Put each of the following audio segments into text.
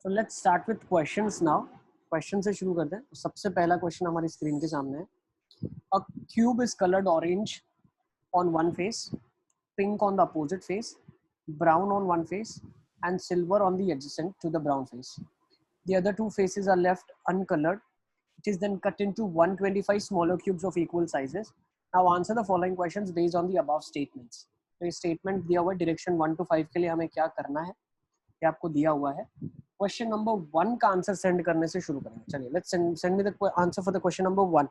So let's start with questions now. Question से शुरू करते हैं. तो सबसे पहला क्वेश्चन हमारी स्क्रीन के सामने है. A cube is colored orange on one face, pink on the opposite face, brown on one face, and silver on the adjacent to the brown face. The other two faces are left uncolored. It is then cut into 125 smaller cubes of equal sizes. Now answer the following questions based on the above statements. तो ये statement दिया हुआ है direction 1 to 5 के लिए हमें क्या करना है ये आपको दिया हुआ है. क्वेश्चन नंबर 1 का आंसर सेंड करने से शुरू करेंगे. चलिए let's send me the answer for the question number 1.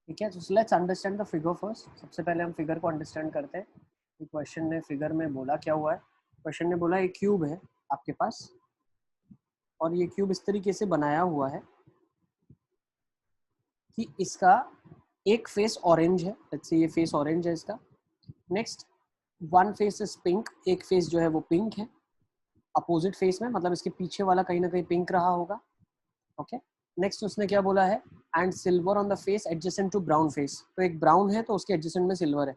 ठीक है, तो let's understand the figure first. सबसे पहले हम फिगर को अंडरस्टैंड करते हैं. क्वेश्चन ने फिगर में बोला क्या हुआ है. क्वेश्चन ने बोला एक क्यूब है आपके पास और ये क्यूब इस तरीके से बनाया हुआ है कि इसका एक फेस ऑरेंज है. लेट्स से ये फेस ऑरेंज है इसका. Next one face is pink, एक फेस जो है वो पिंक है अपोजिट फेस में, मतलब इसके पीछे वाला कहीं ना कहीं पिंक रहा होगा. ओके, नेक्स्ट उसने क्या बोला है and silver on the face adjacent to brown face. तो एक ब्राउन है तो उसके एडजेसेंट में सिल्वर है.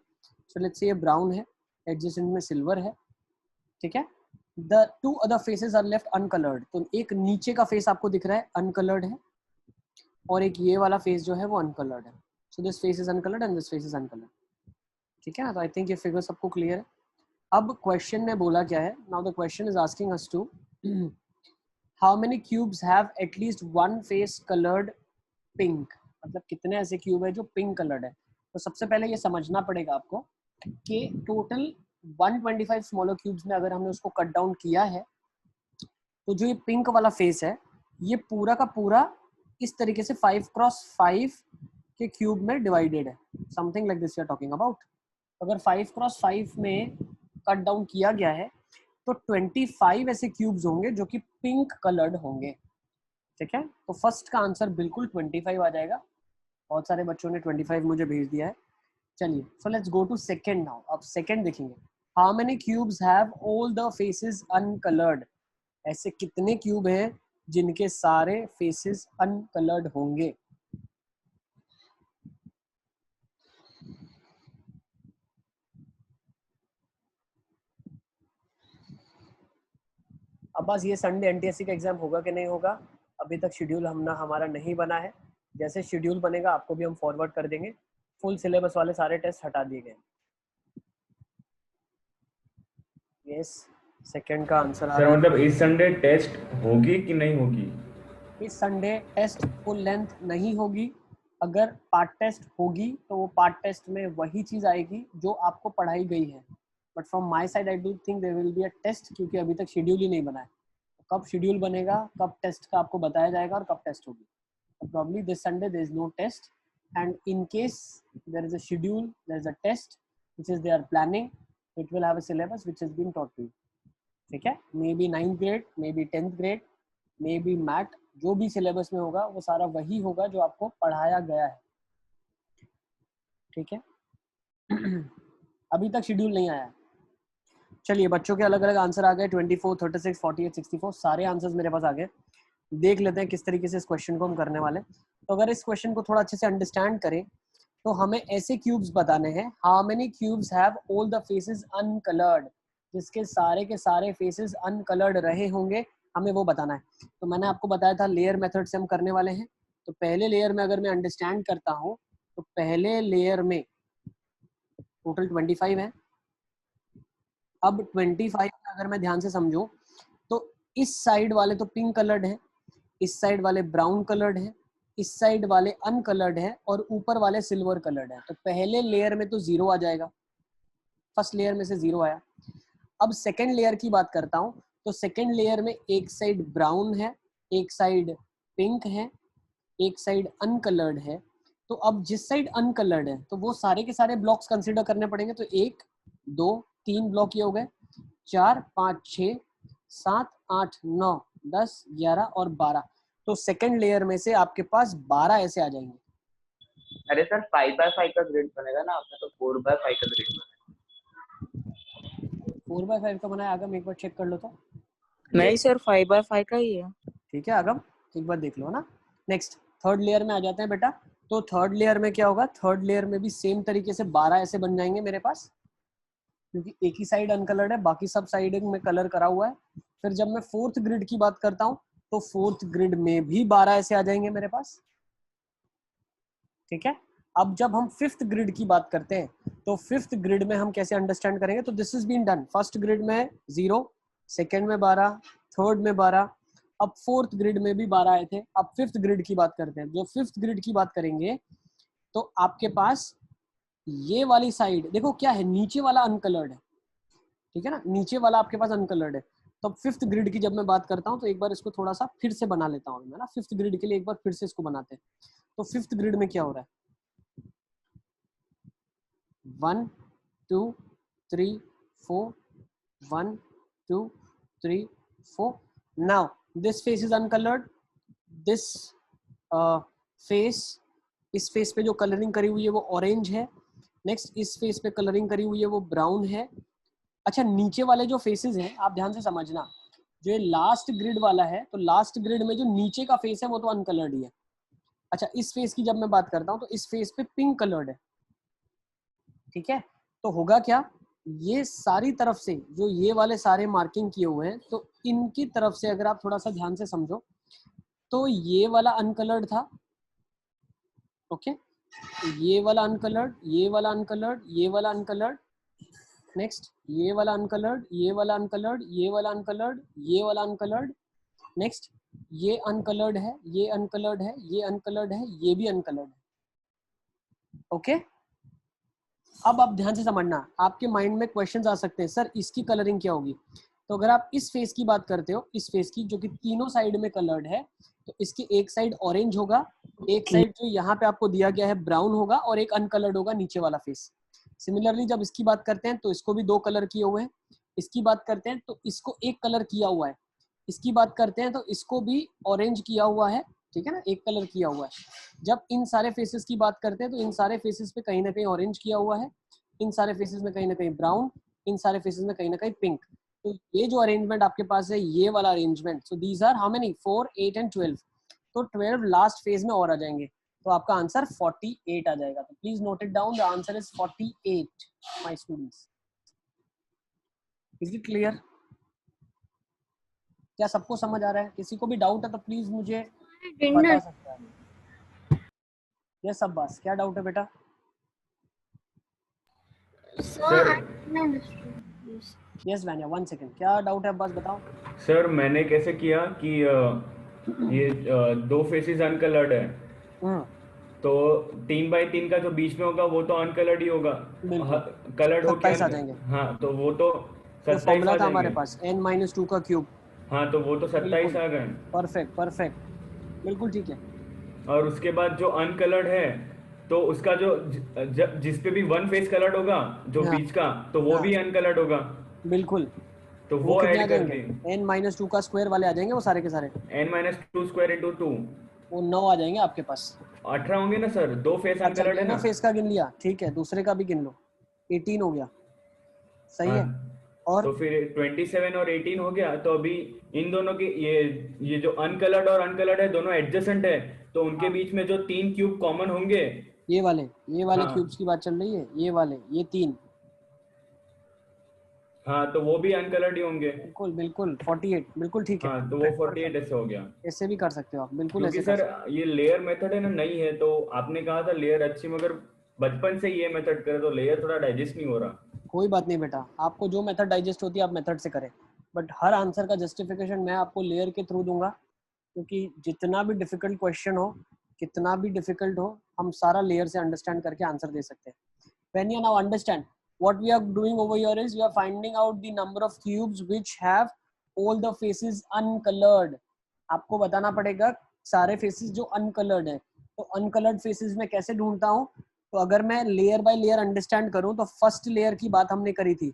सो लेट्स से ये ब्राउन है, एडजेसेंट में सिल्वर है. ठीक है, the two other faces are left uncoloured. तो एक नीचे का फेस आपको दिख रहा है अनकलर्ड है और एक ये वाला फेस जो है वो अनकलर्ड है. So this face is uncoloured and this face is uncoloured. ठीक है ना, तो आई थिंक ये फिगर सबको क्लियर है. अब क्वेश्चन ने बोला क्या है. Now the question is asking us to how many cubes have at least one face coloured pink. मतलब कितने ऐसे क्यूब है जो पिंक कलर्ड है. तो सबसे पहले ये समझना पड़ेगा आपको कि टोटल 125 स्मॉलर क्यूब्स में अगर हमने उसको कट डाउन किया है तो जो ये पिंक वाला फेस है ये पूरा का पूरा इस तरीके से 5x5 के क्यूब में डिवाइडेड है. Something like this we are talking about. अगर 5x5 में कट डाउन किया गया है तो 25 ऐसे क्यूब्स होंगे जो कि पिंक कलर्ड होंगे. ठीक है, तो फर्स्ट का आंसर बिल्कुल 25 आ जाएगा. बहुत सारे बच्चों ने 25 मुझे भेज दिया है. चलिए so let's go to second now. अब सेकंड देखेंगे. How many cubes have all the faces uncoloured. ऐसे कितने क्यूब हैं जिनके सारे फेसेस अनकलर्ड होंगे. अब बस ये संडे एनटीएससी का एग्जाम होगा कि नहीं होगा अभी तक शेड्यूल हमारा नहीं बना है. जैसे शेड्यूल बनेगा आपको भी हम फॉरवर्ड कर देंगे. फुल सिलेबस वाले सारे टेस्ट हटा दिए गए. यस, सेकंड का आंसर आ रहा है. मतलब इस संडे टेस्ट होगी कि नहीं होगी. इस संडे टेस्ट फुल लेंथ नहीं होगी. अगर पार्ट टेस्ट होगी तो वो पार्ट टेस्ट में वही चीज़ आएगी जो आपको पढ़ाई गई है. But from my side I do think there will be a test, क्योंकि अभी तक शेड्यूल ही नहीं बना है. कब शेड्यूल बनेगा, कब टेस्ट का आपको बताया जाएगा और कब टेस्ट होगी. Probably this Sunday there is no test, and in case there is a schedule, there is a test which is they are planning, it will have a syllabus which has been taught to you. ठीक है, may be 9th grade, may be 10th grade, may be math, जो भी syllabus में होगा वो सारा वही होगा जो आपको पढ़ाया गया है. ठीक है, अभी तक शेड्यूल नहीं आया. चलिए बच्चों के अलग अलग आंसर आ गए. 24, 36, 48, 64 सारे आंसर्स मेरे पास आ गए. देख लेते हैं किस तरीके से इस क्वेश्चन को हम करने वाले. तो अगर इस क्वेश्चन को थोड़ा अच्छे से अंडरस्टैंड करें तो हमें ऐसे क्यूब्स बताने हैं. How many cubes have all the faces uncoloured. जिसके सारे के सारे फेसेस अनकलर्ड रहे होंगे हमें वो बताना है. तो मैंने आपको बताया था लेयर मेथड से हम करने वाले हैं. तो पहले लेयर में अगर मैं अंडरस्टैंड करता हूँ तो पहले लेयर में टोटल 25 है. अब 25 में अगर मैं ध्यान से समझूं तो इस साइड वाले तो पिंक कलर्ड है, इस साइड वाले ब्राउन कलर्ड है, इस साइड वाले अनकलर्ड है और ऊपर वाले सिल्वर कलर्ड है. तो पहले लेयर में तो 0 आ जाएगा. फर्स्ट लेयर में से 0 आया. अब सेकंड लेयर की बात करता हूं तो सेकंड लेयर में एक साइड ब्राउन है, एक साइड पिंक है, एक साइड अनकलर्ड है. तो अब जिस साइड अनकलर्ड है तो वो सारे के सारे ब्लॉक्स कंसीडर करने पड़ेंगे. तो 1, 2, 3 ब्लॉक ये हो गए. 4, 5, 6, 7, 8, 9, 10, 11 और 12. तो सेकंड लेयर में से आपके पास 12 ऐसे आ जाएंगे. अरे सर 5x5 का ग्रिड बनेगा ना, आपने तो 4x5 का ग्रिड बनाया. 4/5 का बनाया आगम, एक बार चेक कर लो तो। नहीं सर 5/5 का ही है। ठीक है आगम, एक बार देख लो ना। नेक्स्ट थर्ड लेयर में आ जाते हैं बेटा। तो थर्ड लेयर में क्या होगा, थर्ड लेयर में भी सेम तरीके से 12 ऐसे बन जाएंगे मेरे पास, क्योंकि एक ही साइड अनकलर्ड है, बाकी सब साइड में कलर करा हुआ है। फिर जब मैं फोर्थ ग्रिड की बात करता हूँ तो फोर्थ ग्रिड में भी 12 ऐसे आ जाएंगे मेरे पास। ठीक है, अब जब हम फिफ्थ ग्रिड की बात करते हैं तो फिफ्थ ग्रिड में हम कैसे अंडरस्टैंड करेंगे, तो this is been done. First grid में 0, सेकेंड में 12, थर्ड में 12, अब फोर्थ ग्रिड में भी 12 आए थे। अब फिफ्थ ग्रिड की बात करते हैं। जो फिफ्थ ग्रिड की बात करेंगे तो आपके पास ये वाली साइड देखो क्या है, नीचे वाला अनकलर्ड है। ठीक है ना, नीचे वाला आपके पास अनकलर्ड है। तो फिफ्थ ग्रिड की जब मैं बात करता हूँ तो एक बार इसको थोड़ा सा फिर से बना लेता हूँ मैं ना, फिफ्थ ग्रिड के लिए एक बार फिर से इसको बनाते हैं। तो फिफ्थ ग्रिड में क्या हो रहा है, 1 2 3 4, 1 2 3 4। Now this face is uncoloured, this face, इस फेस पे जो कलरिंग करी हुई है वो ऑरेंज है। नेक्स्ट इस फेस पे कलरिंग करी हुई है वो ब्राउन है। अच्छा, नीचे वाले जो फेसेस हैं आप ध्यान से समझना, जो ये लास्ट ग्रिड वाला है तो लास्ट ग्रिड में जो नीचे का फेस है वो तो अनकलर्ड ही है। अच्छा, इस फेस की जब मैं बात करता हूँ तो इस फेस पे पिंक कलर्ड है। ठीक है, तो होगा क्या, ये सारी तरफ से जो ये वाले सारे मार्किंग किए हुए हैं तो इनकी तरफ से अगर आप थोड़ा सा ध्यान से समझो तो ये वाला अनकलर्ड था। ओके, ये वाला अनकलर्ड, ये वाला अनकलर्ड, ये वाला अनकलर्ड। नेक्स्ट ये वाला अनकलर्ड, ये वाला अनकलर्ड, ये वाला अनकलर्ड, ये वाला अनकलर्ड। नेक्स्ट ये अनकलर्ड है, ये अनकलर्ड है, ये अनकलर्ड है, ये भी अनकलर्ड है। ओके, अब आप ध्यान से समझना, आपके माइंड में क्वेश्चंस आ सकते हैं, सर इसकी कलरिंग क्या होगी। तो अगर आप इस फेस की बात करते हो, इस फेस की जो कि तीनों साइड में कलर्ड है, तो इसकी एक साइड ऑरेंज होगा, एक साइड जो यहाँ पे आपको दिया गया है ब्राउन होगा, और एक अनकलर्ड होगा नीचे वाला फेस। सिमिलरली जब इसकी बात करते हैं तो इसको भी 2 कलर किए हुए हैं, इसकी बात करते हैं तो इसको 1 कलर किया हुआ है, इसकी बात करते हैं तो इसको भी ऑरेंज किया हुआ है। ठीक है ना, 1 कलर किया हुआ है। जब इन सारे फेसेस की बात करते हैं तो इन सारे फेसेस पे कहीं ना कहीं ऑरेंज किया हुआ है, इन सारे फेसेस में कहीं ना कहीं ब्राउन, इन सारे फेसेस में कहीं ना कहीं पिंक। तो ये जो अरेंजमेंट आपके पास है, ये वाला arrangement, so these are how many, 4 8 and 12। तो 12 लास्ट फेज में और आ जाएंगे, तो आपका आंसर 48 आ जाएगा। तो please note it down, the answer is 48 my students. Is it clear? क्या सबको समझ आ रहा है? किसी को भी डाउट है तो प्लीज मुझे बता सकता है। ये सब बस, क्या डाउट है बेटा? सर यस वैन्या, 1 सेकंड, क्या डाउट है बस बताओ। सर मैंने कैसे किया कि ये 2 फेसेस अनकलर्ड है, तो 3x3 का जो बीच में होगा वो तो अनकलर्ड ही होगा, बिल्कुल, कलर्ड हो क्या? 27 आ जाएंगे। हाँ, तो वो तो जो 27 फॉर्मूला आ था हमारे जाएंगे। पास n-2 का क्यूब। हाँ, तो वो तो 27 बिल्कुल, आ गए। परफेक्ट परफेक्ट, बिल्कुल ठीक है। और उसके बाद जो अनकलर्ड है तो उसका जो जिस पे भी 1 फेस कलर्ड होगा जो हाँ बीच का, तो वो हाँ भी अनकलर्ड होगा, बिल्कुल, तो वो वो कितने आ ऐड कर जाएंगे? दिए। n-2 का स्क्वायर वाले आ जाएंगे वो सारे के सारे, n-2 स्क्वायर इंटू 2, वो 9 आ जाएंगे आपके पास। 18 होंगे ना सर, 2 फेस अच्छा, अनकलर्ड है दोनों ना। फेस का गिन लिया, ठीक है, दूसरे का भी गिन लो, 18 हो गया, सही हाँ, है। और तो फिर 27 और 18 हो गया। तो अभी इन दोनों के ये जो अनकलर्ड और अनकलर्ड है दोनों एडजेसेंट है, तो उनके हाँ, बीच में जो 3 क्यूब कॉमन होंगे। ये वाले क्यूब्स हाँ की बात चल रही है, ये वाले, ये 3। हाँ, तो वो भी अनकलर्ड ही होंगे। बिल्कुल बिल्कुल, 48 बिल्कुल ठीक है, हाँ, तो वो परफेक्ट 48 परफेक्ट। ऐसे हो गया। ऐसे भी कर सकते हो आप, बिल्कुल क्योंकि ऐसे कर सर सकते ये लेयर मेथड है ना, नहीं है, तो आपने कहा था लेयर अच्छी, मगर बचपन से ये मेथड करे तो लेयर थोड़ा डाइजेस्ट नहीं हो रहा। हो। कोई बात नहीं बेटा, आपको जो मेथड डाइजेस्ट होती है आप मेथड से करें, बट हर आंसर का जस्टिफिकेशन मैं आपको लेयर के थ्रू दूंगा, क्योंकि जितना भी डिफिकल्ट क्वेश्चन हो, कितना भी डिफिकल्ट हो, हम सारा लेयर से अंडरस्टैंड करके आंसर दे सकते हैं। When you now understand what we are doing over here is we are finding out the number of cubes which have all the faces uncolored. आपको बताना पड़ेगा सारे फेसेस जो अनकलर्ड है। तो अनकलर्ड फेसेस में कैसे ढूंढता हूँ, तो अगर मैं लेयर बाय लेयर अंडरस्टैंड करूँ तो फर्स्ट लेयर की बात हमने करी थी,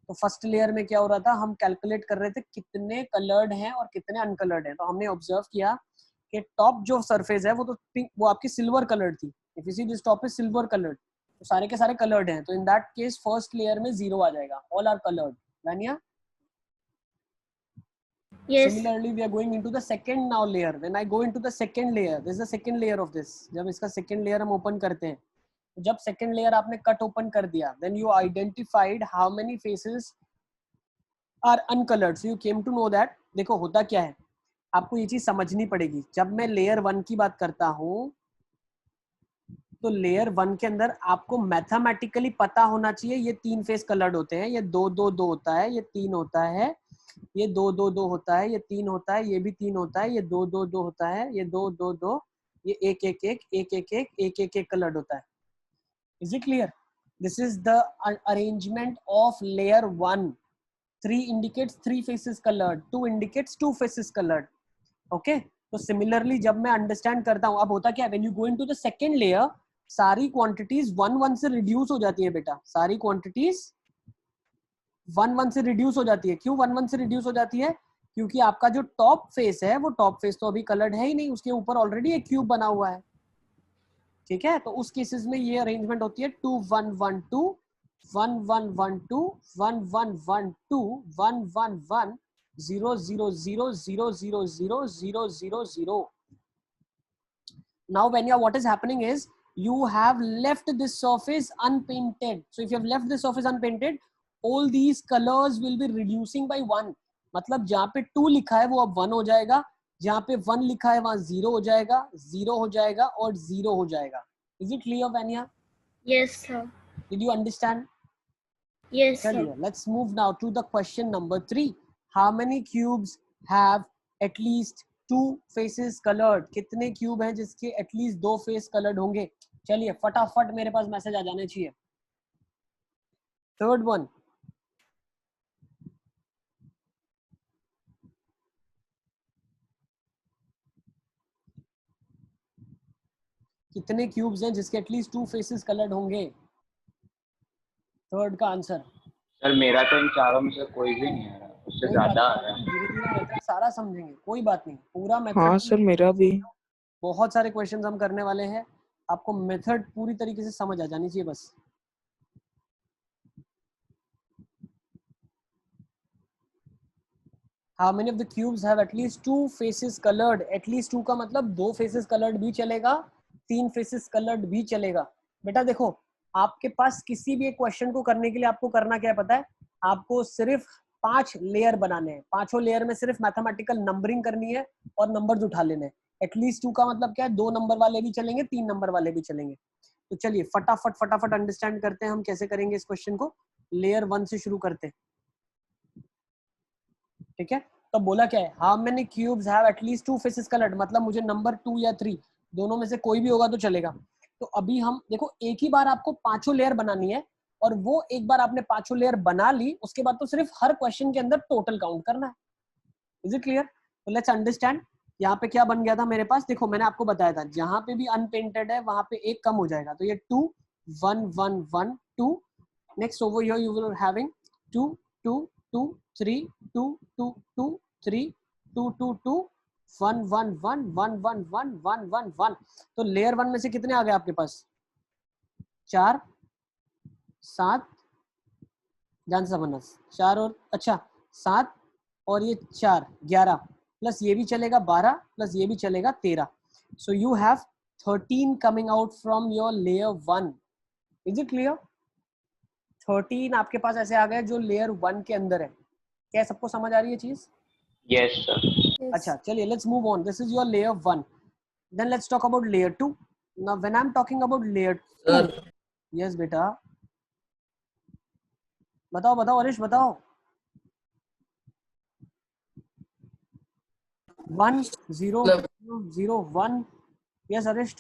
तो फर्स्ट लेयर में क्या हो रहा था, हम कैलकुलेट कर रहे थे कितने कलर्ड हैं और कितने अनकलर्ड हैं। तो हमने ऑब्जर्व किया कि टॉप जो सरफेस है वो तो पिंक, वो आपकी सिल्वर कलर्ड थी। If you see this top is silver coloured, तो सारे के सारे कलर्ड हैं, तो in that case first layer में 0 आ जाएगा, all are coloured. Vanya? Yes. Similarly, we are going into the second now layer. When I go into the second layer, this is the second layer of this. जब इसका second layer हम open करते हैं, तो जब second layer आपने cut open कर दिया, then you identified how many faces are uncolored. So you came to know that. देखो होता क्या है, आपको ये चीज समझनी पड़ेगी. जब मैं layer 1 की बात करता हूँ, तो लेयर 1 के अंदर आपको मैथमेटिकली पता होना चाहिए ये 3 फेस कलर्ड होते हैं, ये 2 2 2 होता है, ये 3 होता है, ये 2 2 2 होता है, ये 3 होता है, ये भी 3 होता है, ये 2 2 2 होता है, ये 2 2 2, ये 1 1 1 1 1 1 1 1 1 कलर्ड होता है. Is it clear? This is the arrangement of layer 1. 3 indicates 3 faces colored, 2 indicates 2 faces colored. Okay, तो सिमिलरली जब मैं अंडरस्टैंड करता हूँ, अब होता क्या है, when you go into the second layer, सारी क्वांटिटीज 1 1 से रिड्यूस हो जाती है बेटा. सारी क्वांटिटीज 1 1 से रिड्यूस हो जाती है. क्यों 1 1 से रिड्यूस हो जाती है? क्योंकि आपका जो टॉप फेस है, वो टॉप फेस तो अभी कलर्ड है ही नहीं, उसके ऊपर ऑलरेडी एक क्यूब बना हुआ है. ठीक है, तो उस केसेस में ये अरेंजमेंट होती है 2 1 1 2 1 1 1 2 1 1 1 2 1 1 1 0 0 0 0 0 0 0 0 0. Now when what is happening is you have left this surface unpainted. So if you have left this surface unpainted, all these colors will be reducing by 1. मतलब जहाँ पे 2 लिखा है वो अब 1 हो जाएगा, जहाँ पे 1 लिखा है वहाँ 0 हो जाएगा, 0 हो जाएगा और 0 हो जाएगा. Is it clear, Vanya? Yes, sir. Did you understand? Yes, sir. Chaliye, let's move now to the question number 3. How many cubes have at least 2 faces colored? कितने क्यूब हैं जिसके एटलीस्ट 2 फेस कलर्ड होंगे? चलिए फटाफट मेरे पास message आ जाने चाहिए. Third one, कितने क्यूब्स हैं जिसके एटलीस्ट 2 फेसेस कलर्ड होंगे? थर्ड का आंसर. सर मेरा तो इन चारों में से कोई भी नहीं आ रहा, उससे ज्यादा आ रहा है. धीरे धीरे मेथड सारा समझेंगे, कोई बात नहीं. पूरा मेथड. हाँ सर मेरा भी. बहुत सारे क्वेश्चंस हम करने वाले हैं, आपको मेथड पूरी तरीके से समझ आ जानी चाहिए बस. How many of the cubes have at least 2 faces colored? At least 2 का मतलब 2 faces colored भी चलेगा, 3 faces colored भी चलेगा. बेटा देखो, आपके पास किसी भी एक क्वेश्चन को करने के लिए आपको करना क्या है पता है? आपको सिर्फ 5 लेयर बनाने हैं. 5 लेयर में सिर्फ मैथमेटिकल नंबरिंग करनी है और नंबर्स उठा लेने हैं. एटलीस्ट 2 का मतलब क्या है? 2 नंबर वाले भी चलेंगे, 3 नंबर वाले भी चलेंगे. तो चलिए फटाफट अंडरस्टैंड करते हैं हम कैसे करेंगे इस क्वेश्चन को. लेयर 1 से शुरू करते हैं. ठीक है, तो बोला क्या है? How many cubes have at least 2 faces coloured, मतलब मुझे नंबर 2 या 3 दोनों में से कोई भी होगा तो चलेगा. तो अभी हम देखो, एक ही बार आपको 5 लेयर बनानी है, और वो एक बार आपने 5 लेयर बना ली, उसके बाद तो सिर्फ हर क्वेश्चन के अंदर टोटल काउंट करना है. Is it clear? तो लेट्स अंडरस्टैंड. यहाँ पे क्या बन गया था मेरे पास? देखो मैंने आपको बताया था, जहां पे भी अनपेंटेड है वहां पे एक कम हो जाएगा. तो ये 2 1 1 1 2. Next over here you will having 2 2 2 3 2 2 2 3 2 2 2 1 1 1 1 1 1 1 1 1. तो लेयर 1 में से कितने आ गए आपके पास? 4 7, जान सा बनस 4 और अच्छा 7 और ये 4 11 प्लस ये भी चलेगा 12 प्लस ये भी चलेगा 13. So you have 13 coming out from your layer 1. Is it clear? 13 आपके पास ऐसे आ गए जो लेयर 1 के अंदर है. क्या सबको समझ आ रही है चीज? Yes sir. अच्छा चलिए let's move on. This is your layer 1. Then let's talk about layer 2. Now when I am talking about layer 2. Yes बेटा, बताओ बताओ हरीश बताओ. 1 0 0 1. Yes Harish.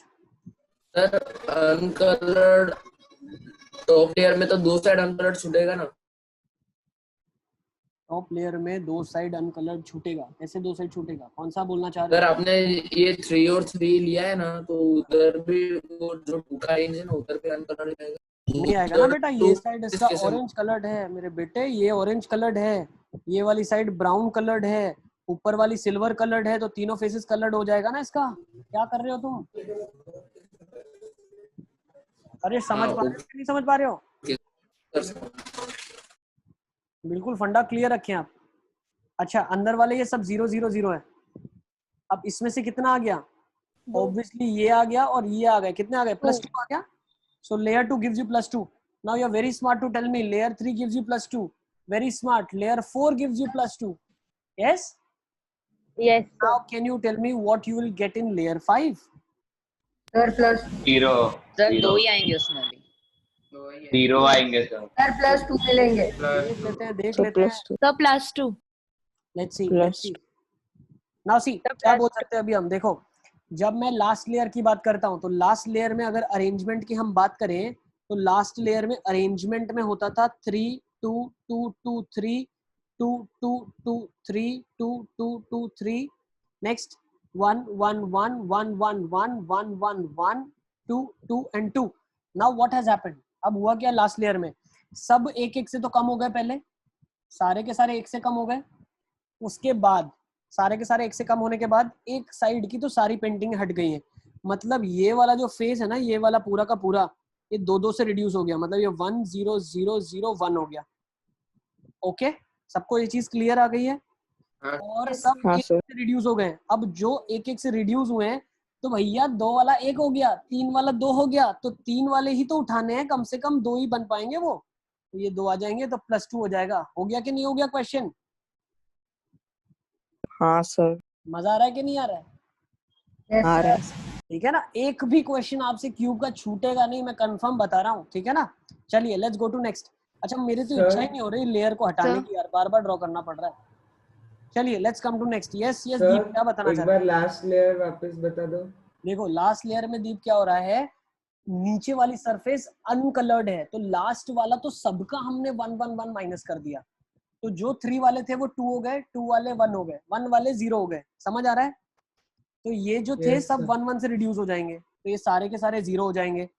Sir uncoloured top layer में तो 2 साइड अनकलर्ड छूटेगा ना. टॉप लेयर में 2 साइड अनकलर्ड छूटेगा. कैसे 2 साइड छूटेगा? कौन सा बोलना चाह रहे हो? सर आपने ये 3 और 3 लिया है ना, तो उधर भी वो जो 2 का रेंज है ना, उधर पे अनकलर्ड आएगा. नहीं आएगा ना बेटा. ये साइड इसका ऑरेंज कलर्ड है मेरे बेटे, ये ऑरेंज कलर्ड है, ये वाली साइड ब्राउन कलर्ड है, ऊपर वाली सिल्वर कलर्ड है. तो तीनों फेसेस कलर्ड हो जाएगा ना इसका. क्या कर रहे हो तुम? अरे समझ पा रहे हो नहीं समझ पा रहे हो? बिल्कुल फंडा क्लियर रखें आप। अच्छा अंदर वाले ये सब 0 0 0 है। अब इसमें से कितना आ गया? ऑब्वियसली ये आ गया और ये आ गया। कितने आ गए? +2 आ गया। So layer 2 gives you +2। Now you are very smart to tell me layer 3 gives you +2। Very smart. Layer 4 gives you +2। yes Yes, now sir. can you tell me what you will get in layer 5? Sir plus 0 sir 2 0 ही आएंगे उसमें भी। 0 आएंगे sir. sir plus 2 मिलेंगे. देख sir लेते हैं। +2 So +2. Let's see +2 now see Sir, क्या plus बोल सकते हैं अभी हम। देखो जब मैं लास्ट लेयर की बात करता हूँ तो लास्ट लेयर में अगर अरेंजमेंट की हम बात करें तो लास्ट लेयर में अरेंजमेंट में होता था 3 2 2 2 3 2 2 2 3 2 2 2 3 next 1 1 1 1 1 1 1 1 1 2 2 and 2। Now what has happened? अब हुआ क्या लास्ट लेयर में? सब एक एक से तो कम हो गए। पहले सारे के सारे एक से कम हो गए। उसके बाद सारे के सारे एक से कम होने के बाद एक साइड की तो सारी पेंटिंग हट गई है। मतलब ये वाला जो फेस है ना, ये वाला पूरा का पूरा ये 2 2 से रिड्यूस हो गया। मतलब ये 1 0 0 0 1 हो गया। ओके सबको ये चीज क्लियर आ गई है? और सब हाँ एक सर। से रिड्यूस हो गए। अब जो एक एक से रिड्यूस हुए हैं तो भैया 2 वाला 1 हो गया, 3 वाला 2 हो गया, तो 3 वाले ही तो उठाने हैं। कम से कम 2 ही बन पाएंगे वो। तो ये 2 आ जाएंगे तो +2 हो जाएगा। हो गया कि नहीं हो गया क्वेश्चन? हाँ सर। मजा आ रहा है कि नहीं आ रहा है? Yes, आ sir. रहा है। ठीक है ना? एक भी क्वेश्चन आपसे क्यूब का छूटेगा नहीं, मैं कंफर्म बता रहा हूँ। ठीक है ना? चलिए लेट्स गो टू नेक्स्ट। अच्छा मेरी तो इच्छा ही नहीं हो रही लेयर को हटाने की यार, बार बार ड्रॉ करना पड़ रहा है। चलिए let's come to next. Yes yes Deep क्या बताना एक चाह बार रहे हैं? लास्ट लेयर वापस बता दो। देखो लास्ट लेयर में दीप क्या हो रहा है, नीचे वाली सरफेस अनकलर्ड है तो लास्ट वाला तो सबका हमने 1 1 1 माइनस कर दिया। तो जो 3 वाले थे वो 2 हो गए, 2 वाले 1 हो गए, 1 वाले 0 हो गए। समझ आ रहा है? तो ये जो थे Yes, सब sir. 1 1 से रिड्यूस हो जाएंगे। तो ये सारे के सारे 0 हो जाएंगे।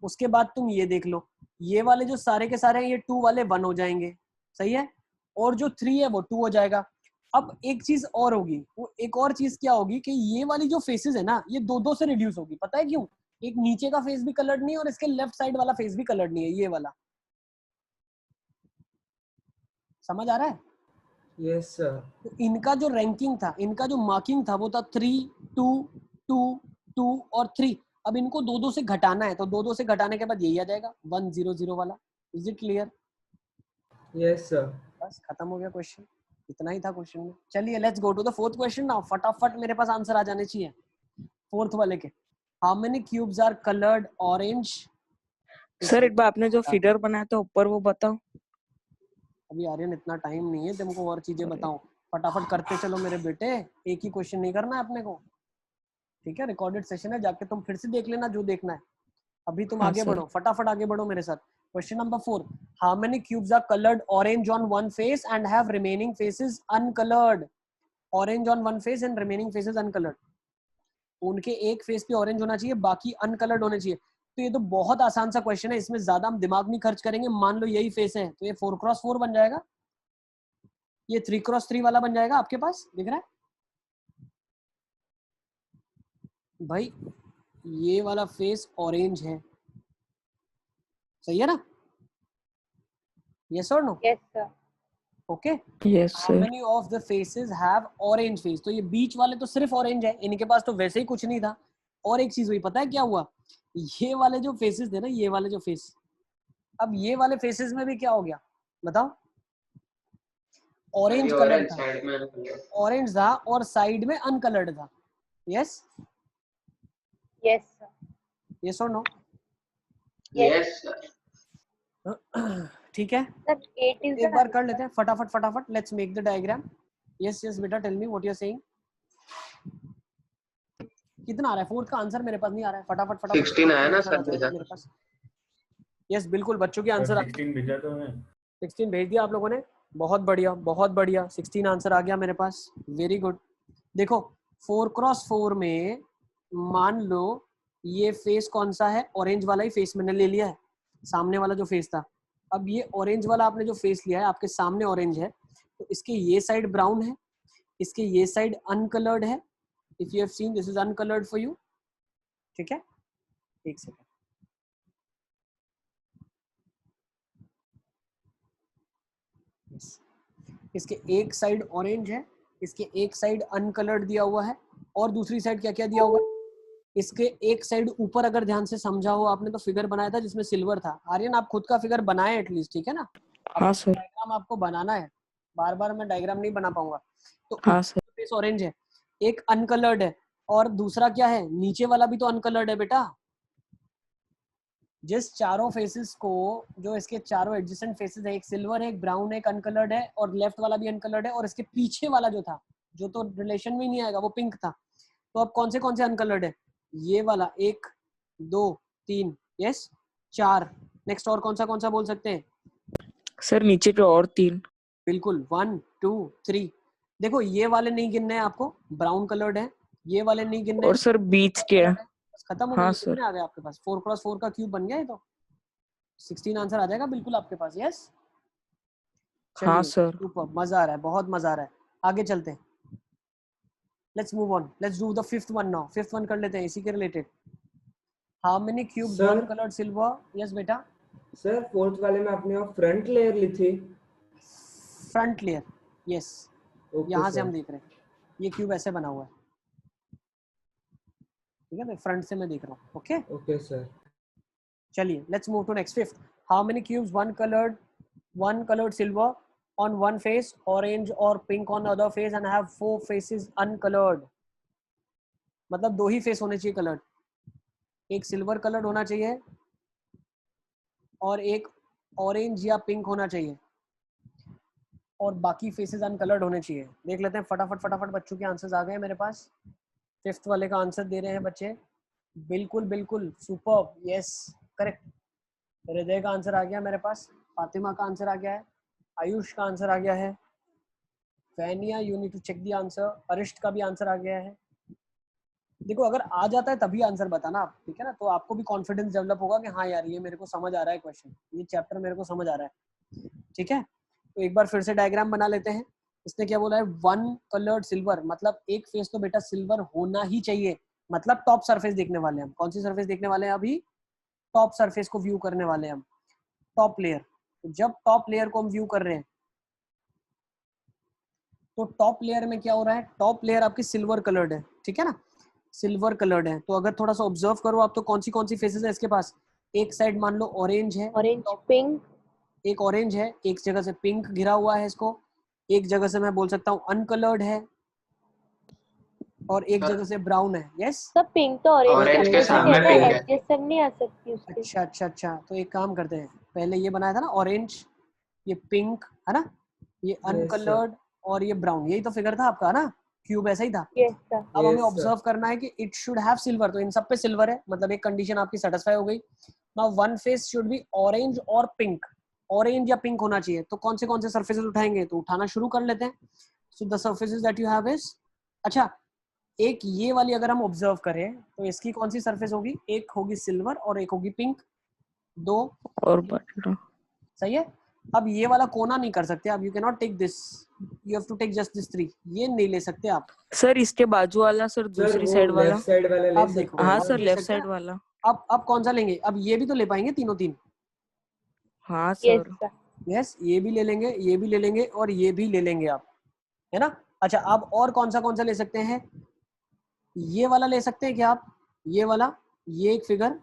उसके बाद तुम ये देख लो, ये वाले जो सारे के सारे हैं ये 2 वाले 1 हो जाएंगे। सही है? और जो 3 है वो 2 हो जाएगा। अब एक चीज और होगी, वो एक और चीज क्या होगी कि ये वाली जो फेसेस है ना ये 2 2 से रिड्यूस होगी। पता है क्यों? एक नीचे का फेस भी कलर्ड नहीं है और इसके लेफ्ट साइड वाला फेस भी कलर्ड नहीं है, ये वाला। समझ आ रहा है? Yes, sir. तो इनका जो रैंकिंग था, इनका जो मार्किंग था वो था 3 2 2 2 और 3। अब इनको 2 2 से घटाना है तो 2 2 से घटाने के बाद यही आ जाएगा 1 0 0 वाला। Is it clear? Yes, sir. बस खत्म हो गया क्वेश्चन। इतना ही था क्वेश्चन में। चलिए let's go to the fourth question now. फटाफट मेरे पास आंसर आ जाने चाहिए फोर्थ वाले के। How many cubes are coloured orange? Sir एक बार आपने जो फिगर बनाया था ऊपर वो बताओ। अभी आर्यन इतना टाइम नहीं है तुमको और चीजें बताऊं। फटाफट करते चलो मेरे बेटे, एक ही क्वेश्चन नहीं करना है अपने को। ठीक है? रिकॉर्डेड सेशन है, जाके तुम फिर से देख लेना जो देखना है। अभी तुम हाँ आगे सर। बढ़ो, फटाफट आगे बढ़ो मेरे साथ। Question number 4, how many cubes are coloured orange on one face and have remaining faces uncoloured? Orange on one face and remaining faces uncoloured. उनके एक फेस पे ऑरेंज होना चाहिए, बाकी अनकलर्ड होने चाहिए। तो ये तो बहुत आसान सा क्वेश्चन है, इसमें ज्यादा हम दिमाग नहीं खर्च करेंगे। मान लो यही फेस है तो ये 4x4 बन जाएगा, ये 3x3 वाला बन जाएगा। आपके पास दिख रहा है भाई? ये वाला फेस ऑरेंज है, सही है ना? यस और no? Yes, sir. Okay. Yes how sir. Many of the faces have orange face? तो ये बीच वाले तो सिर्फ ऑरेंज है, इनके पास तो वैसे ही कुछ नहीं था। और एक चीज हुई, पता है क्या हुआ? ये वाले जो फेसेस थे ना, ये वाले जो फेस, अब ये वाले फेसेस में भी क्या हो गया बताओ? ऑरेंज कलर था, ऑरेंज था और साइड में अनकलर्ड था। Yes Yes, sir. यस और नो? Yes. ठीक है, Sir, 8 is एक the बार कर answer. लेते हैं फटाफट फटाफट। Let's make the diagram. Yes yes बेटा tell me what you are saying. कितना आ रहा है? फोर्थ का आंसर मेरे पास नहीं आ रहा है। फटाफट फटाफट 16 आया ना सर मेरे पास। यस बिल्कुल, बच्चों के आंसर 16 भेजा तो है। 16 भेज दिया आप लोगों ने। बहुत बढ़िया बहुत बढ़िया, 16 आंसर आ गया मेरे पास। Very good. देखो 4x4 में मान लो ये फेस कौन सा है? ऑरेंज वाला ही फेस मैंने ले लिया है, सामने वाला जो फेस था। अब ये ऑरेंज वाला आपने जो फेस लिया है, आपके सामने ऑरेंज है, तो इसके ये साइड ब्राउन है, इसके ये साइड अनकलर्ड है। If you have seen this is uncoloured for you. ठीक है, एक सेकंड। yes. इसके एक साइड ऑरेंज है, इसके एक साइड अनकलर्ड दिया हुआ है, और दूसरी साइड क्या क्या दिया हुआ है, इसके एक साइड ऊपर अगर ध्यान से समझा हो आपने तो फिगर बनाया था जिसमें सिल्वर था। आर्यन आप खुद का फिगर बनाए एटलीस्ट, ठीक है ना? हाँ सर। डायग्राम आपको बनाना है, बार बार मैं डायग्राम नहीं बना पाऊंगा। तो हाँ सर। फेस ऑरेंज है, एक अनकलर्ड है, और दूसरा क्या है, नीचे वाला भी तो अनकलर्ड है बेटा। जिस चारों फेसेस को, जो इसके चारों एडजेसेंट फेसेस है, एक सिल्वर है, एक ब्राउन है, एक अनकलर्ड है, और लेफ्ट वाला भी अनकलर्ड है, और इसके पीछे वाला जो था, जो तो रिलेशन में नहीं आएगा, वो पिंक था। तो अब कौन से अनकलर्ड है? ये वाला 1 2 3 यस 4। नेक्स्ट और कौन सा बोल सकते हैं सर? नीचे के और 3। बिल्कुल 1 2 3। देखो ये वाले नहीं गिनने हैं आपको, ब्राउन कलर्ड है, ये वाले नहीं गिनने और सर बीच के है। खत्म हो हाँ गया। सर। कितने आ गए आपके पास? 4x4 का क्यूब बन गया, ये तो 16 आंसर आ जाएगा बिल्कुल आपके पास। यस हाँ सर। सुपर, मजा आ रहा है, बहुत मजा आ रहा है। आगे चलते हैं, let's move on, let's do the fifth one now. Fifth one कर लेते हैं इसी के related. How many cubes one coloured silver? Yes बेटा। सर फोर्थ वाले में आपने फ्रंट लेयर ली थी। Front layer, yes. यहाँ से हम देख रहे हैं, ये क्यूब ऐसे बना हुआ है, ठीक है भाई, फ्रंट से मैं देख रहा हूँ। Okay okay sir. चलिए let's move to next. Fifth, how many cubes one coloured silver on one face, orange or pink on the other face, and have 4 faces uncolored? मतलब 2 ही फेस होने चाहिए कलर्ड, एक सिल्वर कलर्ड होना चाहिए और एक orange या पिंक होना चाहिए, और बाकी फेसेस अनकलर्ड होने चाहिए। देख लेते हैं फटाफट बच्चों के आंसर्स आ गए मेरे पास। फिफ्थ वाले का आंसर दे रहे हैं बच्चे, बिल्कुल सुपर, यस करेक्ट। हृदय का आंसर आ गया मेरे पास, फातिमा का आंसर आ गया है, आयुष का आंसर आ गया है, Fania you need to check the answer, Arisht का भी आंसर आ गया है। देखो अगर आ जाता है तभी आंसर बताना आप, ठीक है ना? तो आपको भी कॉन्फिडेंस डेवलप होगा कि हाँ यार ये मेरे को समझ आ रहा है क्वेश्चन, ये चैप्टर मेरे को समझ आ रहा है, ठीक है? तो एक बार फिर से डायग्राम बना लेते हैं। इसने क्या बोला है? वन कलर्ड सिल्वर, मतलब एक फेस तो बेटा सिल्वर होना ही चाहिए। मतलब टॉप सरफेस देखने वाले हैं हम। कौन सी सरफेस देखने वाले हैं अभी? टॉप सरफेस को व्यू करने वाले हैं हम, टॉप लेयर। तो जब टॉप लेयर को हम व्यू कर रहे हैं तो टॉप लेयर में क्या हो रहा है? टॉप लेयर आपकी सिल्वर कलर्ड है, ठीक है ना? सिल्वर कलर्ड है। तो अगर थोड़ा सा ऑब्जर्व करो आप, तो कौन सी फेसेस है इसके पास? एक साइड मान लो ऑरेंज है, ऑरेंज पिंक, एक ऑरेंज है, एक जगह से पिंक घिरा हुआ है इसको, एक जगह से मैं बोल सकता हूँ अनकलर्ड है, और एक जगह से ब्राउन है। यस सब पिंक तो ऑरेंज के सामने पिंक है। एडजस्टमेंट नहीं आ सकती उसके। अच्छा। तो एक काम करते हैं, पहले ये बनाया था ना ऑरेंज, ये पिंक है ना, ये अनकलर्ड और ये ब्राउन, यही तो फिगर था आपका ना? क्यूब ऐसा ही था। Yes sir. अब हमें ऑब्जर्व करना है कि इट शुड हैव सिल्वर, तो इन सब पे सिल्वर है, मतलब एक कंडीशन आपकी सेटिस्फाई हो गई। Now one face should be orange और पिंक, ऑरेंज या पिंक होना चाहिए। तो कौन से सरफेसेस उठाएंगे? तो उठाना शुरू कर लेते हैं। So the surfaces that you have is, अच्छा एक ये वाली अगर हम ऑब्जर्व करें तो इसकी कौन सी सरफेस होगी? एक होगी सिल्वर और एक होगी पिंक, 2 और बटन। सही है। अब ये वाला कोना नहीं कर सकते आप, you can not take this, you have to take just this 3, ये नहीं ले सकते आप। सर इसके बाजू वाला सर, दूसरी साइड वाला। लेफ्ट साइड वाला ले अब देखो, हाँ अब सर ले लेफ्ट सकते हैं। साइड वाला। अब कौन सा लेंगे? अब ये भी तो ले पाएंगे तीनों 3। हाँ यस सर। सर। यस ये भी ले लेंगे, ये भी ले लेंगे और ये भी ले लेंगे आप, है ना? अच्छा अब और कौन सा ले सकते हैं? ये वाला ले सकते हैं क्या आप? ये वाला, ये एक फिगर,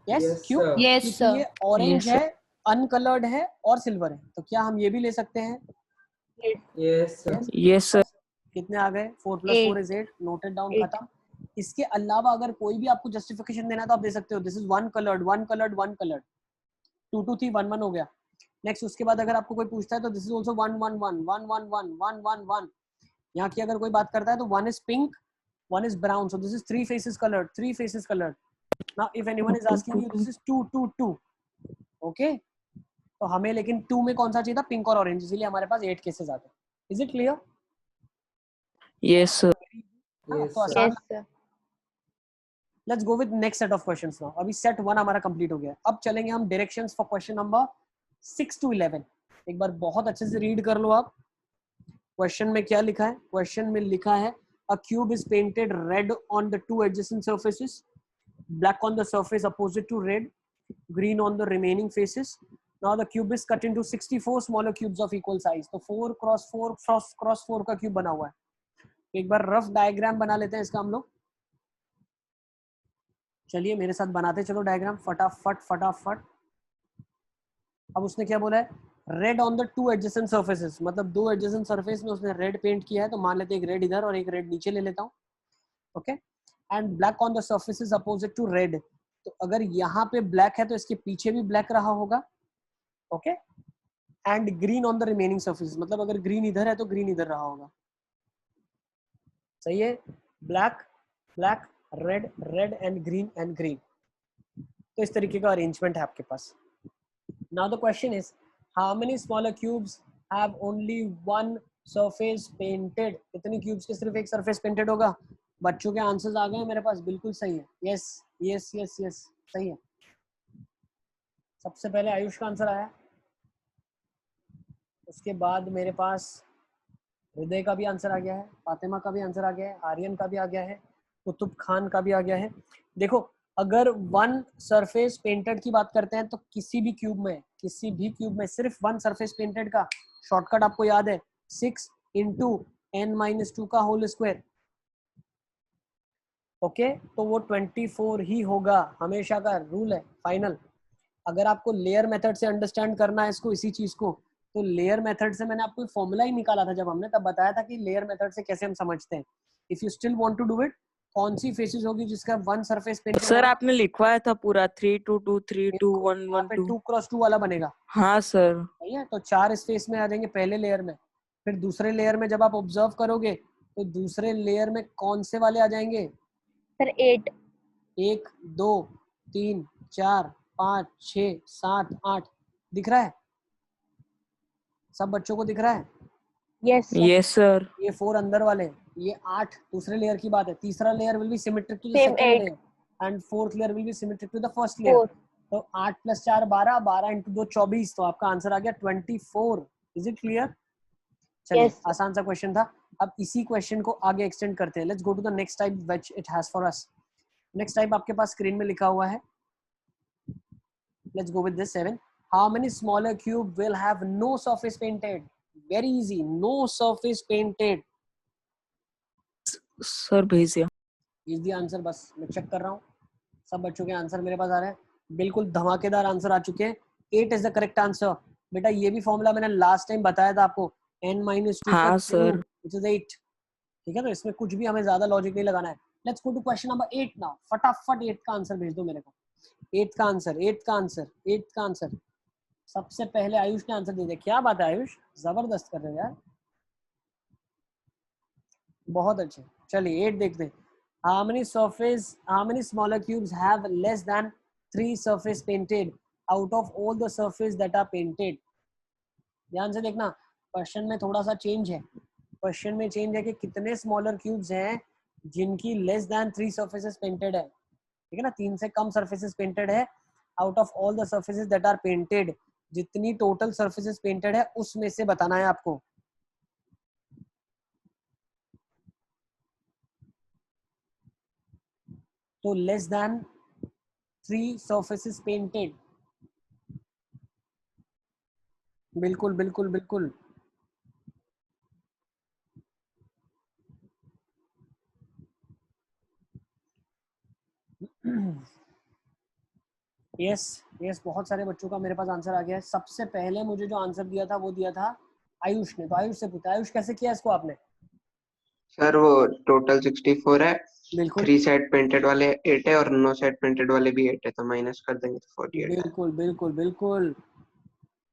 यस क्यों? यस क्योंकि ये ऑरेंज Yes, है, अनकलर्ड है और सिल्वर है, तो क्या हम ये भी ले सकते हैं? Yes sir. Yes sir. कितने आ गए? 4 + 4 = 8, नोटेड डाउन, खत्म। इसके अलावा अगर कोई भी आपको जस्टिफिकेशन देना है तो आप दे सकते हो, दिस इज वन कलर्ड 2 2 3 1 1 हो गया। नेक्स्ट उसके बाद अगर आपको कोई पूछता है तो दिस इज आल्सो 1 1 1 1 1 1 1 1 1। यहाँ की अगर कोई बात करता है तो 1 is pink, 1 is brown, so this is 3 faces colored. Now if anyone is asking you, this is 2 2 2, okay? तो हमें लेकिन 2 में कौन सा चाहिए था? पिंक और ऑरेंज, इसीलिए हमारे पास 8 केसेस आते हैं। Is it clear? Yes sir. तो आसान। Yes sir. Let's go with next set of questions now. अभी सेट 1 हमारा कंप्लीट हो गया। अब चलेंगे हम directions for question number 6 to 11। एक बार बहुत अच्छे से रीड कर लो आप। क्वेश्चन में क्या लिखा है? क्वेश्चन में लिखा है a cube is painted red on the 2 adjacent surfaces, black on the surface opposite to red, green on the remaining faces. Now the cube is cut into 64 smaller cubes of equal size. तो 4 cross 4 का cube बना हुआ है. एक बार rough diagram बना लेते हैं इसका हम लोग. चलिए मेरे साथ बनाते चलो डायग्राम फटाफट. अब उसने क्या बोला है, red on the 2 adjacent surfaces, मतलब 2 एडजेसेंट सरफेस में उसने रेड पेंट किया है. तो मान लेते हैं एक रेड इधर और एक रेड नीचे ले लेता हूँ. Okay. And black on the surfaces opposite to red. तो अगर यहाँ पे ब्लैक है तो इसके पीछे भी ब्लैक रहा होगा. Okay. And green on the remaining surfaces, मतलब अगर ग्रीन इधर है तो ग्रीन इधर रहा होगा. सही है. Black black red red and green. तो इस तरीके का अरेंजमेंट है आपके पास. Now the question is how many smaller cubes have only one surface painted. कितनी क्यूब्स के सिर्फ एक सरफेस पेंटेड होगा. बच्चों के आंसर्स आ गए हैं मेरे पास. बिल्कुल सही है. यस सही है. सबसे पहले आयुष का आंसर आया, उसके बाद मेरे पास हृदय का भी आंसर आ गया है, फातिमा का भी आंसर आ गया है, आर्यन का भी आ गया है, कुतुब खान का भी आ गया है. देखो अगर वन सरफेस पेंटेड की बात करते हैं तो किसी भी क्यूब में सिर्फ वन सरफेस पेंटेड का शॉर्टकट आपको याद है 6 into n-2 का होल स्क्वायर. ओके. तो वो 24 ही होगा, हमेशा का रूल है, फाइनल. अगर आपको लेयर मेथड से अंडरस्टैंड करना है इसको, इसी चीज को, तो लेयर मेथड से मैंने आपको फॉर्मूला ही निकाला था जब हमने, तब बताया था कि लेयर मेथड से कैसे हम समझते हैं. If you still want to do it, कौन सी फेसेस होगी जिसका वन सरफेस पेंटेड. सर आपने लिखवाया था पूरा 3 2 2 3 2 1 1 2. 2 क्रॉस 2 वाला बनेगा. हाँ सर. सही है. तो 4 इस फेस में आ जाएंगे पहले लेयर में. फिर दूसरे लेयर में जब आप ऑब्जर्व करोगे तो दूसरे लेयर में कौन से वाले आ जाएंगे सर 8. 1 2 3 4 5 6 7 8. दिख रहा है सब बच्चों को? दिख रहा है? Yes sir. ये 4 अंदर वाले, ये 8 दूसरे लेयर की बात है. तीसरा layer will be symmetric to the Same second 8. Layer and fourth layer will be symmetric to the first layer. तो 8 + 4 12, 12 × 2 24. तो आपका आंसर आ गया 24. Is it clear? चलिए Yes. आसान सा क्वेश्चन था. अब इसी क्वेश्चन को आगे एक्सटेंड करते हैं. Let's go to the next type which it has for us. Next type आपके पास स्क्रीन में लिखा हुआ है. Let's go with this 7. How many smaller cube will have no surface painted? Very easy, no surface painted. Sir भेज दिया. Is the answer. बस मैं चेक कर रहा हूँ सब बच्चों के आंसर मेरे पास आ रहे हैं. बिल्कुल धमाकेदार आंसर आ चुके हैं. 8 इज द करेक्ट आंसर. बेटा ये भी फॉर्मूला मैंने लास्ट टाइम बताया था आपको, n-2 हाँ सर. which is 8. ठीक है. तो इसमें कुछ भी हमें ज्यादा लॉजिक नहीं लगाना है. Let's go to question number 8 now. फटाफट 8 का आंसर भेज दो मेरे को. 8 का आंसर. सबसे पहले आयुष ने आंसर दे दिया. क्या बात है आयुष, जबरदस्त कर रहे हो यार, बहुत अच्छे. चलिए 8 देखते हैं. How many smaller cubes have less than 3 surface painted out of all the surface that are painted? ध्यान से देखना, क्वेश्चन में थोड़ा सा चेंज है. क्वेश्चन में चेंज है कि कितने स्मॉलर क्यूब्स हैं जिनकी लेस देन 3 सर्फेसेस पेंटेड है. ठीक है ना, 3 से कम सर्फेसेस पेंटेड है. Out of all the surfaces that are painted, जितनी टोटल सर्फेसेस पेंटेड है उसमें से बताना है आपको. तो लेस देन 3 surfaces painted. बिल्कुल. यस बहुत सारे बच्चों का मेरे पास आंसर आ गया है. सबसे पहले मुझे जो आंसर दिया था वो दिया था आयुष ने. तो आयुष से पूछा, आयुष कैसे किया इसको आपने? सर वो टोटल 64 है. बिल्कुल 3 साइड पेंटेड वाले 8 है और 9 साइड पेंटेड वाले भी 8 है, तो माइनस कर देंगे तो 48. बिल्कुल.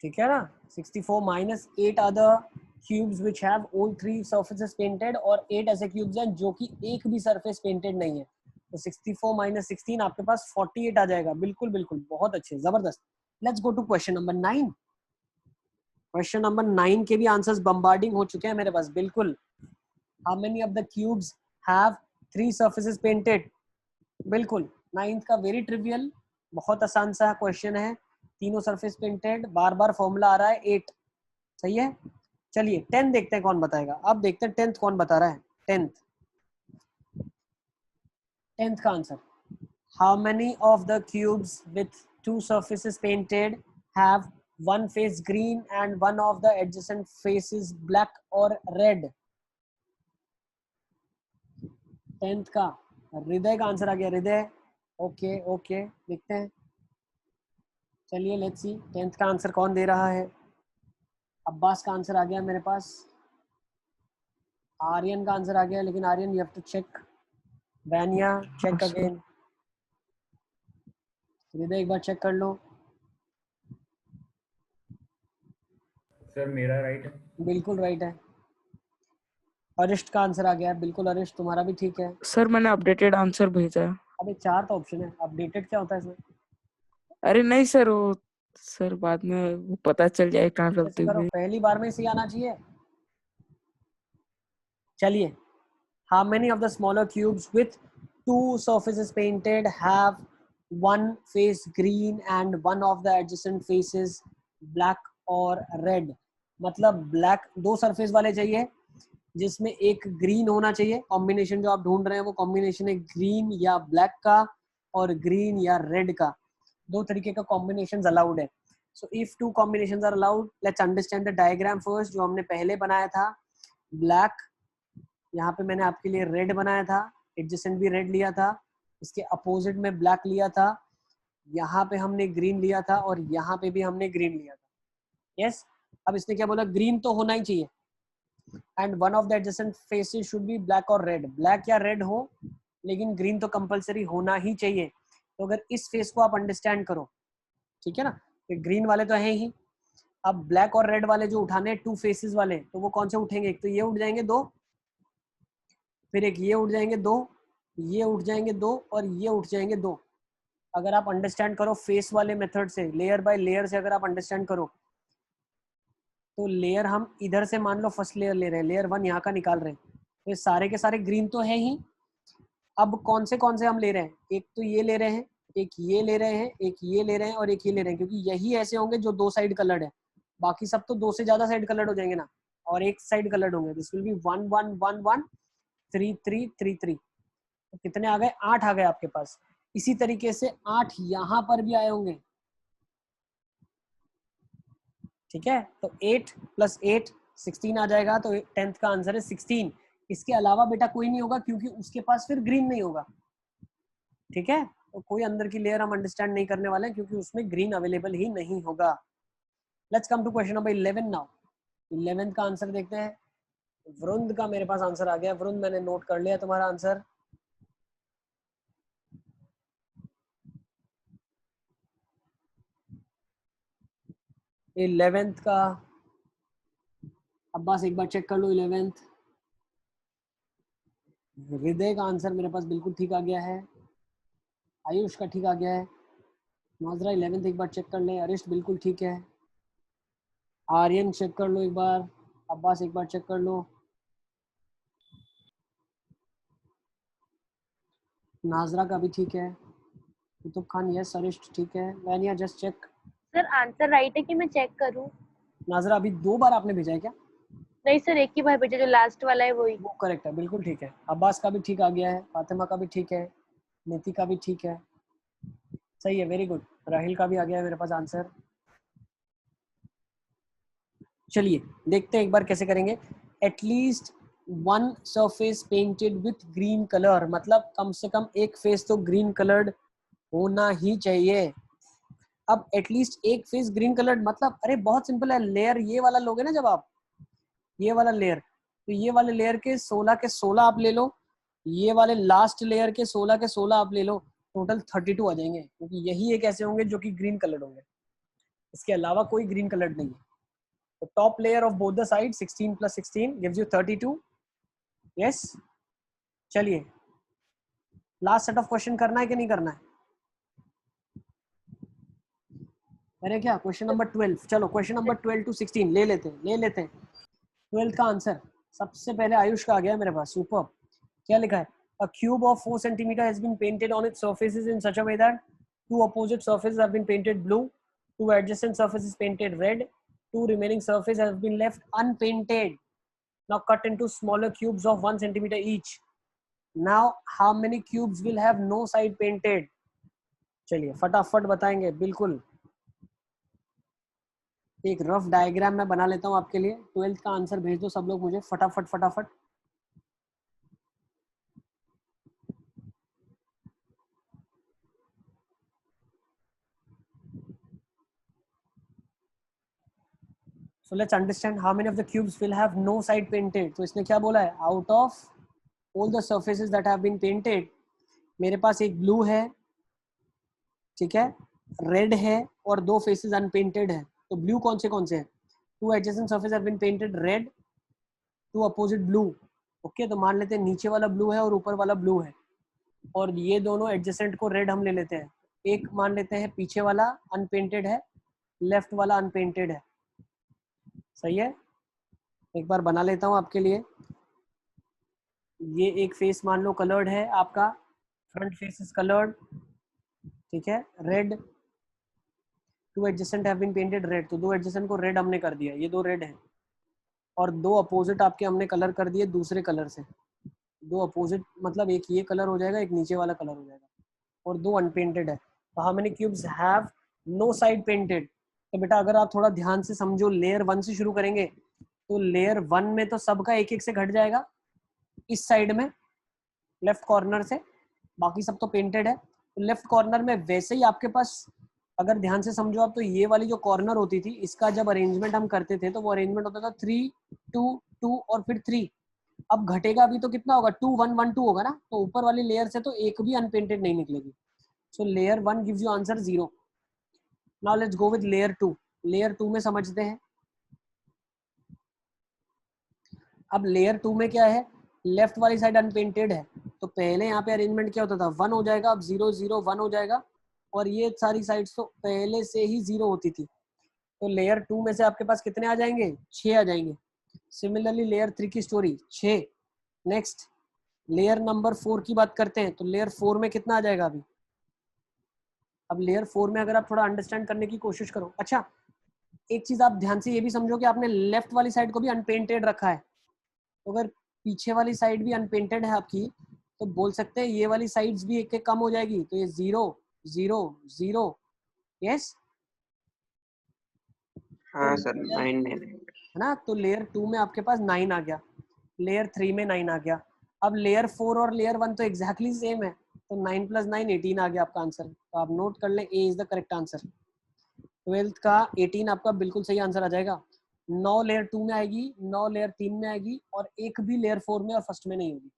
ठीक है ना. 64 minus 8 other cubes which have all 3 surfaces painted, और 8 ऐसे क्यूब्स हैं जो कि एक भी सरफेस पेंटेड नहीं है. तो 64 minus 16 आपके पास 48 आ जाएगा. बिल्कुल बहुत अच्छे, जबरदस्त. Let's go to question number 9. Question number 9 के भी आंसर्स बम्बार्डिंग हो चुके हैं मेरे पास. बिल्कुल. How many of the cubes have 3 surfaces painted? बिल्कुल 9th का वेरी ट्रिवियल, बहुत आसान सा क्वेश्चन है. तीनों सरफेस पेंटेड, बार फॉर्मूला आ रहा है 8. सही है. चलिए 10 देखते हैं कौन बताएगा. अब देखते हैं 10th कौन बता रहा है. 10th का answer. How many of the cubes with 2 surfaces painted have one face green and one of the adjacent faces black or red. 10th का हृदय का आंसर आ गया, हृदय। ओके ओके, देखते हैं। चलिए लेट्स सी 10th का आंसर कौन दे रहा है। अब्बास का आंसर आ गया मेरे पास, आर्यन का आंसर आ गया, लेकिन Aryan you have to check. Vania check again. Hriday एक बार चेक कर लो। सर मेरा राइट है। बिल्कुल राइट है। अरिष्ट का आंसर आ गया, बिल्कुल अरिष्ट तुम्हारा भी ठीक है। सर मैंने अपडेटेड आंसर भेजा है। अबे 4 तो ऑप्शन है, अपडेटेड क्या होता है इसमें? अरे नहीं सर, वो सर बाद में वो पता चल जाए कहाँ गलती हुई। पहली बार में इसे आना चाहिए। चलिए, how many of the smaller cubes with 2 surfaces painted have one face green and one of the adjacent faces black or red? मतलब ब्लैक 2 सरफेस वाले चाहिए जिसमें एक ग्रीन होना चाहिए। कॉम्बिनेशन जो आप ढूंढ रहे हैं वो कॉम्बिनेशन है ग्रीन या ब्लैक का और ग्रीन या रेड का। 2 तरीके का कॉम्बिनेशन अलाउड है। So if 2 combinations are allowed, let's understand the diagram first जो हमने पहले बनाया था। ब्लैक, यहाँ पे मैंने आपके लिए रेड बनाया था, एडजेसेंट भी रेड लिया था, इसके अपोजिट में ब्लैक लिया था, यहाँ पे हमने ग्रीन लिया था और यहाँ पे भी हमने ग्रीन लिया था। यस, अब इसने क्या बोला, ग्रीन तो होना ही चाहिए and one of the adjacent faces should be black और रेड। ब्लैक या रेड हो लेकिन ग्रीन तो कंपलसरी होना ही चाहिए। तो अगर इस फेस को आप अंडरस्टैंड करो, ठीक है ना, तो ग्रीन वाले तो हैं ही। अब ब्लैक और रेड वाले जो उठाने 2 फेसेस वाले, तो वो कौन से उठेंगे? एक तो ये उठ जाएंगे 2, फिर एक ये उठ जाएंगे 2, ये उठ जाएंगे 2 और ये उठ जाएंगे 2। अगर आप अंडरस्टैंड करो फेस वाले मेथड से, लेयर बाय लेयर से अगर आप अंडरस्टैंड करो, तो लेयर हम इधर से मान लो फर्स्ट लेयर ले रहे हैं, लेयर 1 यहाँ का निकाल रहे हैं, तो ये सारे के सारे ग्रीन तो है ही। अब कौन से हम ले रहे हैं? एक तो ये ले रहे हैं, एक ये ले रहे हैं, एक ये ले रहे हैं और एक ये ले रहे हैं, क्योंकि यही ऐसे होंगे जो 2 साइड कलर्ड है। बाकी सब तो 2 से ज्यादा साइड कलर्ड हो जाएंगे ना, और एक साइड कलर्ड होंगे। This will be 1 1 1 1 3 3 3 3। तो कितने आ गए? 8 आ गए आपके पास। इसी तरीके से 8 यहाँ पर भी आए होंगे, ठीक है। तो 8 + 8 16 आ जाएगा। तो 10th का आंसर है 16। इसके अलावा बेटा कोई नहीं होगा क्योंकि उसके पास फिर ग्रीन नहीं होगा, ठीक है। तो कोई अंदर की लेयर हम अंडरस्टैंड नहीं करने वाले हैं क्योंकि उसमें ग्रीन अवेलेबल ही नहीं होगा। Let's come to question number 11 now. 11th का आंसर देखते हैं। वरुण का मेरे पास आंसर आ गया। वरुण, मैंने नोट कर लिया तुम्हारा आंसर। ये 11th का अब्बास एक बार चेक कर लो। 11th हृदय का आंसर मेरे पास बिल्कुल ठीक आ गया है। आयुष का ठीक आ गया है। नाजरा 11th एक बार चेक कर ले। अरिष्ट बिल्कुल ठीक है। आर्यन चेक कर लो एक बार। अब्बास एक बार चेक कर लो। नाजरा का भी ठीक है। कुतुब खान यस। अरिष्ट ठीक है। Vania just check. Sir answer right है कि मैं चेक करूं? नाजरा अभी 2 बार आपने भेजा है क्या? नहीं सर, एक ही बार भेजा, जो लास्ट वाला है वही। वो करेक्ट है, बिल्कुल ठीक है। अब्बास का भी ठीक आ गया है। फातिमा का भी ठीक है। नीति का भी ठीक है। सही है, वेरी गुड। राहिल का भी आ गया है मेरे पास आंसर। चलिए देखते हैं एक बार कैसे करेंगे। At least 1 surface painted with green colour, मतलब कम से कम एक फेस तो ग्रीन कलर्ड होना ही चाहिए। अब एटलीस्ट एक फेस ग्रीन कलर्ड मतलब, अरे बहुत सिंपल है। लेयर ये वाला लोगे ना, जब आप ये वाला लेयर, तो ये वाले लेयर के 16 के 16 आप ले लो, ये वाले लास्ट लेयर के 16 के 16 आप ले लो, टोटल 32 आ जाएंगे, क्योंकि यही एक ऐसे होंगे जो कि ग्रीन कलर्ड होंगे। इसके अलावा कोई ग्रीन कलर्ड नहीं है। तो top layer of both the side 16 + 16 gives you 32। Yes, चलिए लास्ट सेट ऑफ क्वेश्चन करना है कि नहीं करना है? अरे क्या क्वेश्चन नंबर 12? चलो क्वेश्चन नंबर 12 to 16 ले लेते हैं। 12th का आंसर सबसे पहले आयुष का आ गया मेरे पास। सुपर। क्या लिखा है? A cube of 4 centimeter has been painted on its surfaces in such a way that 2 opposite surfaces have been painted blue, 2 adjacent surfaces painted red, 2 remaining surfaces have been left unpainted. Now cut into smaller cubes of 1 centimeter each. Now how many cubes will have no side painted? चलिए फटाफट बताएंगे। बिल्कुल एक rough diagram मैं बना लेता हूँ आपके लिए। 12th का आंसर भेज दो सब लोग मुझे फटाफट फटाफट। So let's understand how many of the cubes will have no side painted. तो इसने क्या बोला है, out of all the surfaces that have been painted, मेरे पास एक ब्लू है, ठीक है, रेड है और दो फेसेस अनपेंटेड है। तो ब्लू कौन से हैं? Two adjacent surface have been painted red, two opposite blue. Okay, तो मान लेते हैं नीचे वाला ब्लू है और ऊपर वाला ब्लू है, और ये दोनों एडजेसेंट को रेड हम ले लेते हैं। एक मान लेते हैं पीछे वाला अनपेंटेड है, लेफ्ट वाला अनपेंटेड है। सही है, एक बार बना लेता हूँ आपके लिए। ये एक फेस मान लो कलर्ड है आपका, फ्रंट फेस इज कलर्ड, ठीक है, red. Two adjacent have been painted red, तो दो एडजेसेंट को रेड हमने कर दिया, ये दो रेड है, और दो अपोजिट आपके हमने कलर कर दिए दूसरे कलर से। दो अपोजिट मतलब एक ये कलर हो जाएगा, एक नीचे वाला कलर हो जाएगा, और दो अनपेंटेड है। तो how many cubes have no side painted? तो बेटा अगर आप थोड़ा ध्यान से समझो, लेयर 1 से शुरू करेंगे तो लेयर 1 में तो सबका एक एक से घट जाएगा इस साइड में लेफ्ट कॉर्नर से, बाकी सब तो पेंटेड है। तो लेफ्ट कॉर्नर में वैसे ही आपके पास, अगर ध्यान से समझो आप, तो ये वाली जो कॉर्नर होती थी इसका जब अरेंजमेंट हम करते थे तो वो अरेंजमेंट होता था 3 2 2 और फिर 3। अब घटेगा भी तो कितना होगा, 2 1 1 2 होगा ना, तो ऊपर वाली लेयर से तो एक भी अनपेंटेड नहीं निकलेगी। So layer 1 gives you answer 0। Now let's go with layer 2। Layer 2 में समझते हैं। अब लेयर 2 में क्या है, लेफ्ट वाली साइड अनपेंटेड है, तो पहले यहाँ पे अरेंजमेंट क्या होता था, 1 हो जाएगा, अब 0 0 1 हो जाएगा, और ये सारी साइड्स तो पहले से ही 0 होती थी। तो लेयर 2 में से आपके पास कितने आ जाएंगे, 6 आ जाएंगे। सिमिलरली लेयर 3 की स्टोरी 6। नेक्स्ट लेयर नंबर 4 की बात करते हैं, तो लेयर 4 में कितना आ जाएगा अभी। अब लेयर 4 में अगर आप थोड़ा अंडरस्टैंड करने की कोशिश करो। अच्छा, एक चीज आप ध्यान से ये भी समझो कि आपने लेफ्ट वाली साइड को भी अनपेंटेड रखा है, तो अगर पीछे वाली साइड भी अनपेंटेड है आपकी, तो बोल सकते हैं ये वाली साइड्स भी एक एक कम हो जाएगी, तो ये 0 0 0। यस, हाँ सर, 9 है ना। तो लेयर 2 में आपके पास 9 आ गया, लेयर 3 में 9 आ गया। अब लेयर 4 और लेयर 1 तो एग्जैक्टली सेम है, तो 9 + 9 18 आ गया आपका आंसर। तो आप नोट कर लें, A is the correct answer. 12th का 18 आपका बिल्कुल सही आंसर आ जाएगा। 9 लेयर 2 में आएगी, 9 लेयर 3 में आएगी, और एक भी लेयर 4 में और फर्स्ट में नहीं होगी।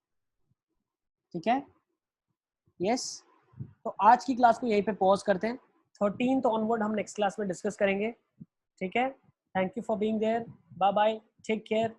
ठीक है, यस। तो आज की क्लास को यहीं पे पॉज करते हैं। 13th ऑनवर्ड हम नेक्स्ट क्लास में डिस्कस करेंगे। ठीक है, thank you for being there, bye bye, take care.